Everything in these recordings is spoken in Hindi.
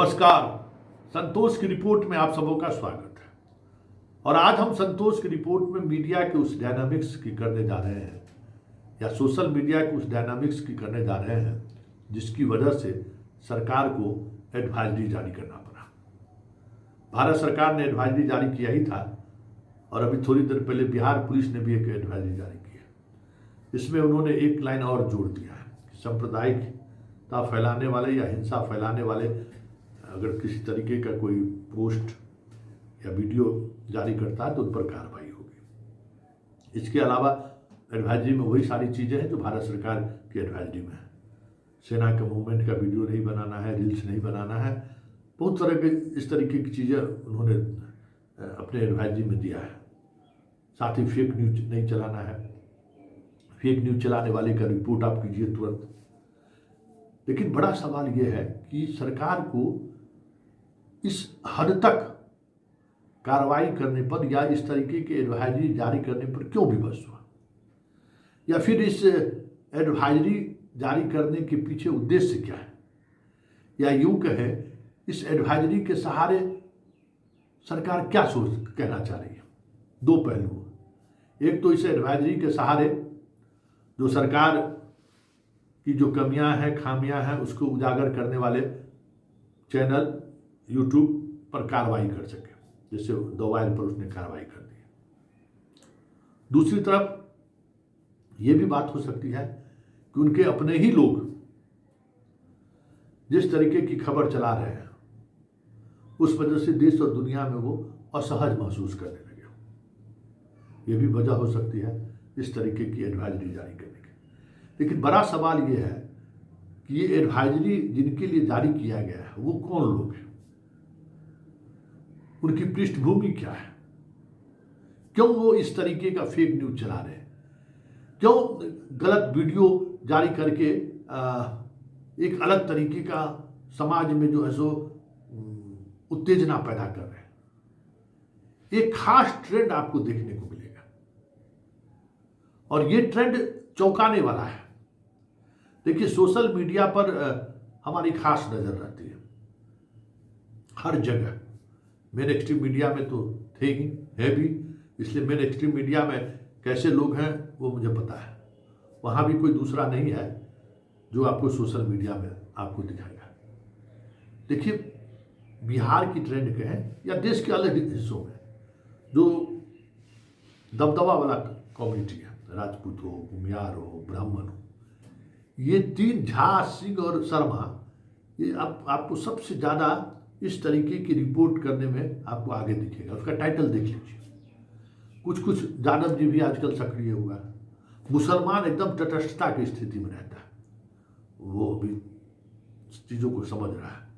नमस्कार। संतोष की रिपोर्ट में आप सबों का स्वागत है। और आज हम संतोष की रिपोर्ट में मीडिया के उस डायनामिक्स की करने जा रहे हैं या सोशल मीडिया के उस डायनामिक्स की करने जा रहे हैं जिसकी वजह से सरकार को एडवाइजरी जारी करना पड़ा। भारत सरकार ने एडवाइजरी जारी किया ही था और अभी थोड़ी देर पहले बिहार पुलिस ने भी एक एडवाइजरी जारी की है। इसमें उन्होंने एक लाइन और जोड़ दिया है कि सांप्रदायिकता फैलाने वाले या हिंसा फैलाने वाले अगर किसी तरीके का कोई पोस्ट या वीडियो जारी करता है तो उन पर कार्रवाई होगी। इसके अलावा एडवाइजरी में वही सारी चीज़ें हैं जो भारत सरकार की एडवाइजरी में है। सेना के मूवमेंट का वीडियो नहीं बनाना है, रील्स नहीं बनाना है, बहुत तरह के इस तरीके की चीज़ें उन्होंने अपने एडवाइजरी में दिया है। साथ ही फेक न्यूज नहीं चलाना है, फेक न्यूज चलाने वाले का रिपोर्ट आप कीजिए तुरंत। लेकिन बड़ा सवाल यह है कि सरकार को इस हद तक कार्रवाई करने पर या इस तरीके की एडवाइजरी जारी करने पर क्यों विवश हुआ, या फिर इस एडवाइजरी जारी करने के पीछे उद्देश्य क्या है, या यूं कहें इस एडवाइजरी के सहारे सरकार क्या सोच कहना चाह रही है। दो पहलू, एक तो इस एडवाइजरी के सहारे जो सरकार की जो कमियां हैं, खामियां हैं, उसको उजागर करने वाले चैनल यूट्यूब पर कार्रवाई कर सके, जैसे दवाइल पर उसने कार्रवाई कर दी। दूसरी तरफ ये भी बात हो सकती है कि उनके अपने ही लोग जिस तरीके की खबर चला रहे हैं उस वजह से देश और दुनिया में वो असहज महसूस करने लगे। ये भी वजह हो सकती है इस तरीके की एडवाइजरी जारी करने की। लेकिन बड़ा सवाल ये है कि ये एडवाइजरी जिनके लिए जारी किया गया है वो कौन लोग हैं, उनकी पृष्ठभूमि क्या है, क्यों वो इस तरीके का फेक न्यूज चला रहे हैं, क्यों गलत वीडियो जारी करके एक अलग तरीके का समाज में जो है सो उत्तेजना पैदा कर रहे हैं। एक खास ट्रेंड आपको देखने को मिलेगा और ये ट्रेंड चौंकाने वाला है। देखिए, सोशल मीडिया पर हमारी खास नजर रहती है हर जगह। मेन एक्सट्रीम मीडिया में तो थे ही, है भी, इसलिए मेन एक्सट्रीम मीडिया में कैसे लोग हैं वो मुझे पता है। वहाँ भी कोई दूसरा नहीं है जो आपको सोशल मीडिया में आपको दिखाएगा। देखिए, बिहार की ट्रेंड कहें या देश के अलग हिस्सों में जो दबदबा वाला कम्युनिटी है, राजपूत हो, भूमियार हो, ब्राह्मण हो, ये तीन, झा, सिंह और शर्मा, ये आपको सबसे ज़्यादा इस तरीके की रिपोर्ट करने में आपको आगे दिखेगा। उसका टाइटल देख लीजिए। कुछ यादव जी भी आजकल सक्रिय हुआ है। मुसलमान एकदम तटस्थता की स्थिति में रहता है, वो भी चीज़ों को समझ रहा है।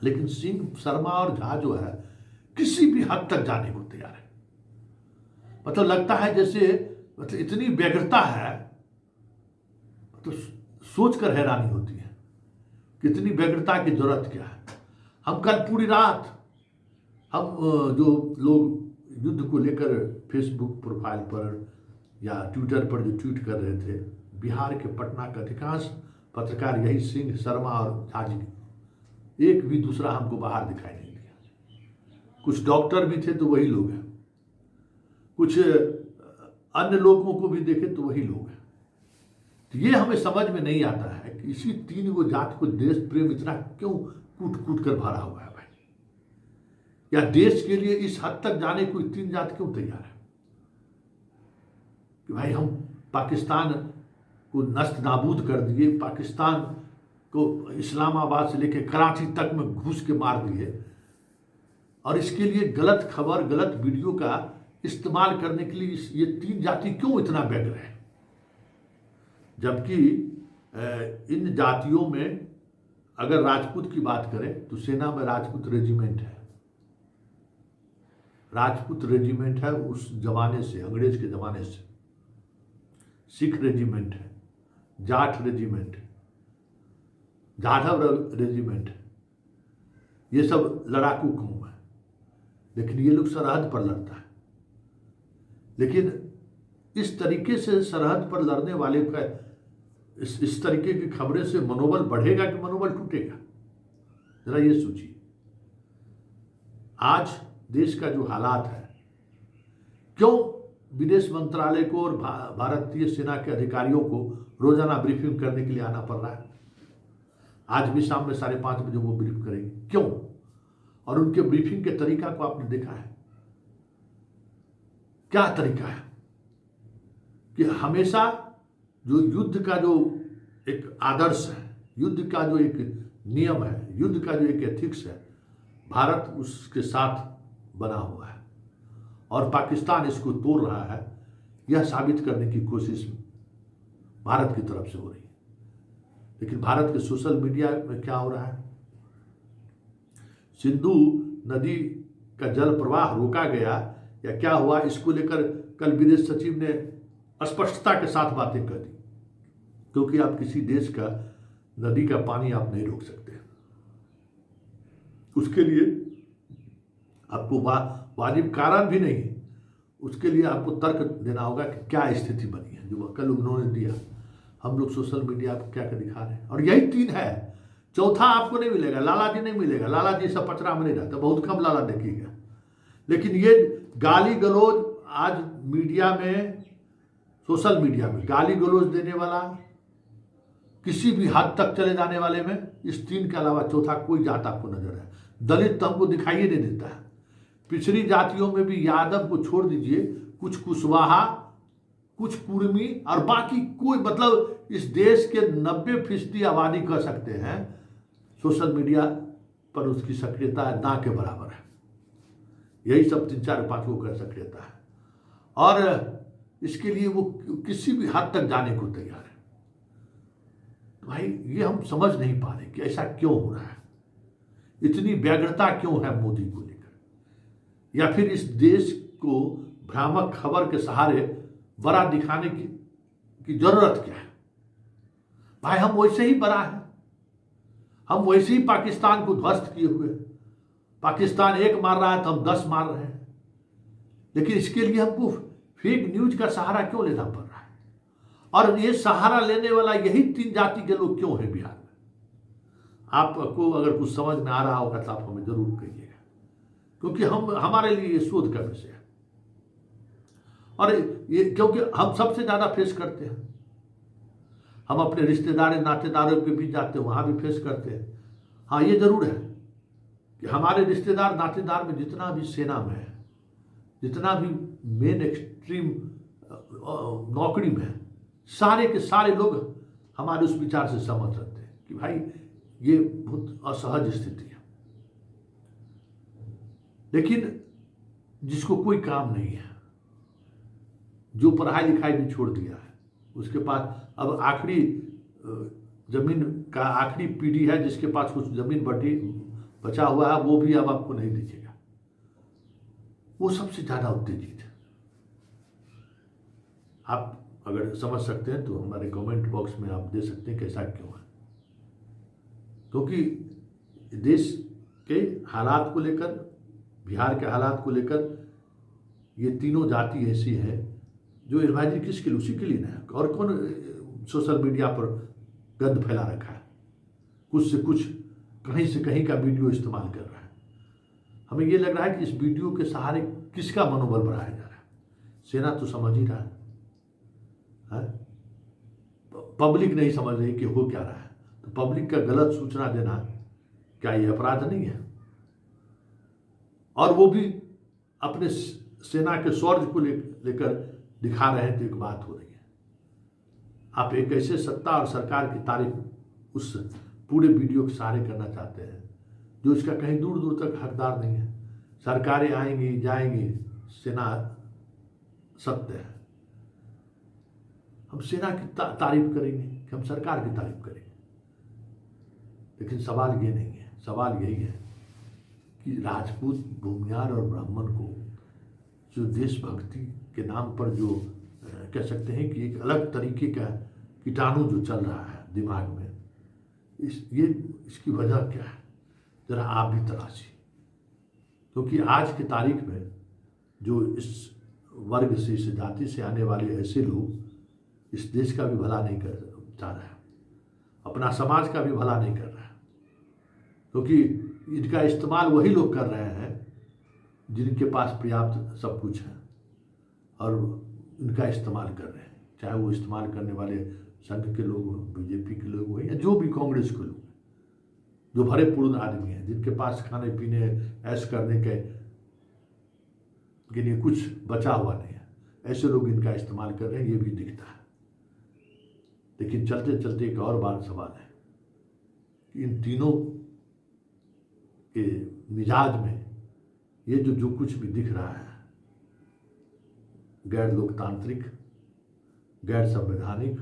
लेकिन सिंह, शर्मा और झा जो है किसी भी हद तक जाने को तैयार है। मतलब लगता है जैसे इतनी व्यग्रता है तो सोच कर हैरानी होती है कितनी व्यग्रता की जरूरत क्या है। हम कल पूरी रात हम जो लोग युद्ध को लेकर फेसबुक प्रोफाइल पर या ट्विटर पर जो ट्वीट कर रहे थे, बिहार के पटना के अधिकांश पत्रकार यही सिंह, शर्मा और झा जी, एक भी दूसरा हमको बाहर दिखाई नहीं दिया। कुछ डॉक्टर भी थे तो वही लोग हैं, कुछ अन्य लोगों को भी देखे तो वही लोग हैं। तो ये हमें समझ में नहीं आता है कि इसी तीन गो जात को देश प्रेम इतना क्यों कूट कूट कर भरा हुआ है भाई, या देश के लिए इस हद तक जाने को तीन जात क्यों तैयार है कि भाई हम पाकिस्तान को नस्त नाबूद कर दिए, पाकिस्तान को इस्लामाबाद से लेकर कराची तक में घुस के मार दिए, और इसके लिए गलत खबर, गलत वीडियो का इस्तेमाल करने के लिए ये तीन जाति क्यों इतना व्यग्र है। जबकि इन जातियों में अगर राजपूत की बात करें तो सेना में राजपूत रेजिमेंट है। राजपूत रेजिमेंट है उस जमाने से, अंग्रेज के जमाने से। सिख रेजिमेंट है, जाट रेजिमेंट है, जाधव रेजिमेंट है। ये सब लड़ाकू कौम है, लेकिन ये लोग सरहद पर लड़ता है। लेकिन इस तरीके से सरहद पर लड़ने वाले का, इस तरीके की खबरें से मनोबल बढ़ेगा कि मनोबल टूटेगा? जरा ये सोचिए, आज देश का जो हालात है, क्यों विदेश मंत्रालय को और भारतीय सेना के अधिकारियों को रोजाना ब्रीफिंग करने के लिए आना पड़ रहा है? आज भी शाम में 5:30 बजे वो ब्रीफ करेंगे, क्यों? और उनके ब्रीफिंग के तरीका को आपने देखा है? क्या तरीका है कि हमेशा जो युद्ध का जो एक आदर्श है, युद्ध का जो एक नियम है, युद्ध का जो एक एथिक्स है, भारत उसके साथ बना हुआ है और पाकिस्तान इसको तोड़ रहा है, यह साबित करने की कोशिश भारत की तरफ से हो रही है। लेकिन भारत के सोशल मीडिया में क्या हो रहा है? सिंधु नदी का जल प्रवाह रोका गया या क्या हुआ, इसको लेकर कल विदेश सचिव ने स्पष्टता के साथ बातें कर दी, क्योंकि आप किसी देश का नदी का पानी आप नहीं रोक सकते। उसके लिए आपको वाजिब कारण भी नहीं है, उसके लिए आपको तर्क देना होगा कि क्या स्थिति बनी है, जो कल उन्होंने दिया। हम लोग सोशल मीडिया पर क्या क्या दिखा रहे हैं, और यही 3 है। चौथा आपको नहीं मिलेगा, लाला जी नहीं मिलेगा। लाला जी सब पचरा में नहीं रहता, बहुत कम लाला देखिएगा। लेकिन ये गाली गलौज आज मीडिया में, सोशल मीडिया में गाली गलौज देने वाला, किसी भी हद तक चले जाने वाले में इस 3 के अलावा चौथा कोई जात आपको नजर है। दलित तो हमको दिखाई नहीं देता है। पिछड़ी जातियों में भी यादव को छोड़ दीजिए, कुछ कुशवाहा, कुछ कुर्मी और बाकी कोई, मतलब इस देश के 90% आबादी कह सकते हैं सोशल मीडिया पर उसकी सक्रियता ना के बराबर है। यही सब 3, 4, 5 को कर सक्रियता है, और इसके लिए वो किसी भी हद तक जाने को तैयार है। तो भाई ये हम समझ नहीं पा रहे कि ऐसा क्यों हो रहा है, इतनी व्यग्रता क्यों है मोदी को लेकर, या फिर इस देश को भ्रामक खबर के सहारे बड़ा दिखाने की जरूरत क्या है? भाई हम वैसे ही बड़ा है, हम वैसे ही पाकिस्तान को ध्वस्त किए हुए। पाकिस्तान 1 मार रहा है तो हम 10 मार रहे हैं, लेकिन इसके लिए हमको फेक न्यूज का सहारा क्यों लेना पड़ रहा है? और ये सहारा लेने वाला यही 3 जाति के लोग क्यों हैं बिहार में? आपको अगर कुछ समझ में आ रहा होगा तो आप हमें जरूर कहिएगा, क्योंकि हमारे लिए ये शोध का विषय है। और ये क्योंकि हम सबसे ज्यादा फेस करते हैं, हम अपने रिश्तेदार नातेदारों के बीच जाते हैं, वहां भी फेस करते हैं। हाँ, ये जरूर है कि हमारे रिश्तेदार नातेदार में जितना भी सेना में है, जितना भी मेन एक्सट्रीम नौकरी में है, सारे के सारे लोग हमारे उस विचार से सहमत रहते हैं कि भाई ये बहुत असहज स्थिति है। लेकिन जिसको कोई काम नहीं है, जो पढ़ाई लिखाई भी छोड़ दिया है, उसके पास अब आखिरी जमीन का आखिरी पीढ़ी है जिसके पास कुछ जमीन बचा हुआ है, वो भी अब आपको नहीं दिखेगा। वो सबसे ज्यादा उत्तेजित है। आप अगर समझ सकते हैं तो हमारे कमेंट बॉक्स में आप दे सकते हैं कैसा क्यों है। क्योंकि देश के हालात को लेकर, बिहार के हालात को लेकर, ये तीनों जाति ऐसी है जो एडवाइजरी किसके लिए, उसी के लिए ना। और कौन सोशल मीडिया पर गंद फैला रखा है, कुछ से कुछ, कहीं से कहीं का वीडियो इस्तेमाल कर रहा है। हमें ये लग रहा है कि इस वीडियो के सहारे किसका मनोबल बढ़ाया जा रहा है? सेना तो समझ ही रहा है, पब्लिक नहीं समझ रही कि हो क्या रहा है। तो पब्लिक का गलत सूचना देना क्या ये अपराध नहीं है? और वो भी अपने सेना के शौर्य को लेकर दिखा रहे हैं तो एक बात हो रही है। आप एक ऐसे सत्ता और सरकार की तारीफ उस पूरे वीडियो के सहारे करना चाहते हैं जो इसका कहीं दूर दूर तक हकदार नहीं है। सरकारें आएंगी जाएंगी, सेना सत्य है। हम सेना की तारीफ करेंगे कि हम सरकार की तारीफ करेंगे, लेकिन सवाल ये नहीं है। सवाल यही है कि राजपूत, भूमियार और ब्राह्मण को जो देशभक्ति के नाम पर जो कह सकते हैं कि एक अलग तरीके का कीटाणु जो चल रहा है दिमाग में, इसकी वजह क्या है? जरा आप भी तलाशी। क्योंकि आज की तारीख में जो इस वर्ग से, इस जाति से आने वाले ऐसे लोग इस देश का भी भला नहीं कर चाह रहा है, अपना समाज का भी भला नहीं कर रहा है। क्योंकि इनका इस्तेमाल वही लोग कर रहे हैं जिनके पास पर्याप्त सब कुछ है और इनका इस्तेमाल कर रहे हैं, चाहे वो इस्तेमाल करने वाले संघ के लोग हों, बीजेपी के लोग हों या जो भी कांग्रेस के लोग, जो भरे पूर्ण आदमी हैं, जिनके पास खाने पीने ऐश करने के लिए कुछ बचा हुआ नहीं है, ऐसे लोग इनका इस्तेमाल कर रहे हैं, ये भी दिखता है। लेकिन चलते चलते एक और बात सवाल है कि इन तीनों के मिजाज में ये जो कुछ भी दिख रहा है, गैर लोकतांत्रिक, गैर संवैधानिक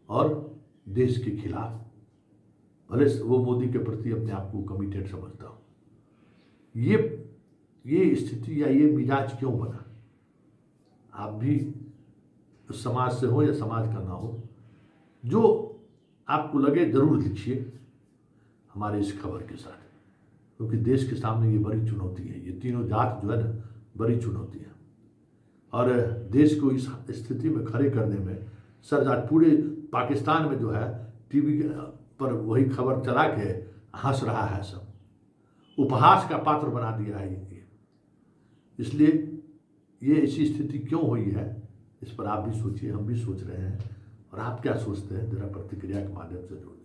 और देश के खिलाफ, भले वो मोदी के प्रति अपने आप को कमिटेड समझता हो, ये स्थिति या ये मिजाज क्यों बना? आप भी समाज से हो या समाज का ना हो, जो आपको लगे जरूर लिखिए हमारे इस खबर के साथ, क्योंकि देश के सामने ये बड़ी चुनौती है। ये तीनों जात जो है ना, बड़ी चुनौती है और देश को इस स्थिति में खड़े करने में सर आज पूरे पाकिस्तान में जो है टीवी पर वही खबर चला के हंस रहा है, सब उपहास का पात्र बना दिया है ये। इसलिए ये ऐसी स्थिति क्यों हुई है, इस पर आप भी सोचिए, हम भी सोच रहे हैं, और आप क्या सोचते हैं जरा प्रतिक्रिया के माध्यम से जोड़िए।